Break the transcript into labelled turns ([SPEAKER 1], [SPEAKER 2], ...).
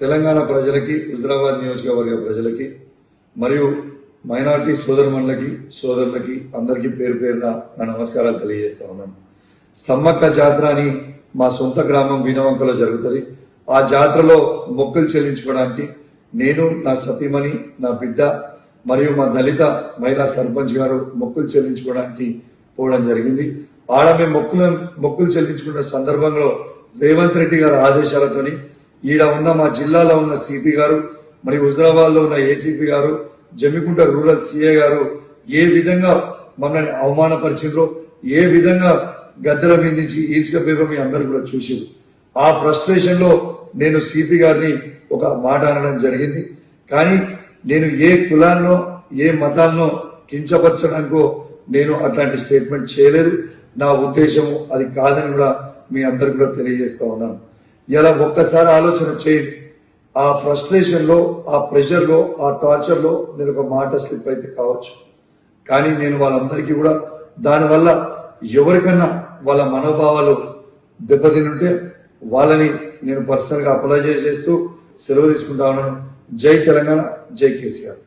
[SPEAKER 1] తెలంగాణ ప్రజలకి, హుజరాబాద్ నియోజకవర్గ ప్రజలకి మరియు మైనార్టీ సోదరులకి అందరికీ పేరు పేరున నా నమస్కారాలు తెలియజేస్తా ఉన్నాను. సమ్మక్క జాతర అని మా సొంత గ్రామం వీణవంకలో జరుగుతుంది. ఆ జాతరలో మొక్కులు చెల్లించుకోవడానికి నేను, నా సతీమణి, నా బిడ్డ మరియు మా దళిత మహిళా సర్పంచ్ గారు మొక్కులు చెల్లించుకోవడానికి పోవడం జరిగింది. ఆడ మేము మొక్కులు చెల్లించుకున్న సందర్భంలో రేవంత్ రెడ్డి గారి ఆదేశాలతోని ఈడ ఉన్న మా జిల్లాలో ఉన్న సిపి గారు మరియు హుజరాబాద్ లో ఉన్న ఏసీపీ గారు, జమ్మికుంట రూరల్ సిఏ గారు ఏ విధంగా మమ్మల్ని అవమానపరిచిండ్రో, ఏ విధంగా గద్దెల మీద నుంచి ఈడ్చుకపోయారో మీ అందరూ కూడా చూసారు. ఆ ఫ్రస్ట్రేషన్ లో నేను సిపి గారిని ఒక మాట అనడం జరిగింది. కానీ నేను ఏ కులాన్నో ఏ మతాన్నో కించపరచడానికో నేను అట్లాంటి స్టేట్మెంట్ చేయలేదు. నా ఉద్దేశం అది కాదని కూడా మీ అందరికి కూడా తెలియజేస్తా ఉన్నాను. ఇలా ఒక్కసారి ఆలోచన చేయండి. ఆ ఫ్రస్ట్రేషన్ లో, ఆ ప్రెషర్ లో, ఆ టార్చర్ లో నేను ఒక మాట స్లిప్ అయితే కావచ్చు. కానీ నేను వాళ్ళందరికీ కూడా దానివల్ల ఎవరికన్నా వాళ్ళ మనోభావాలు దెబ్బతినుంటే వాళ్ళని నేను పర్సనల్ గా అప్లై చేస్తూ సెలవు తీసుకుంటా ఉన్నాను. జై తెలంగాణ, జై కేసీఆర్.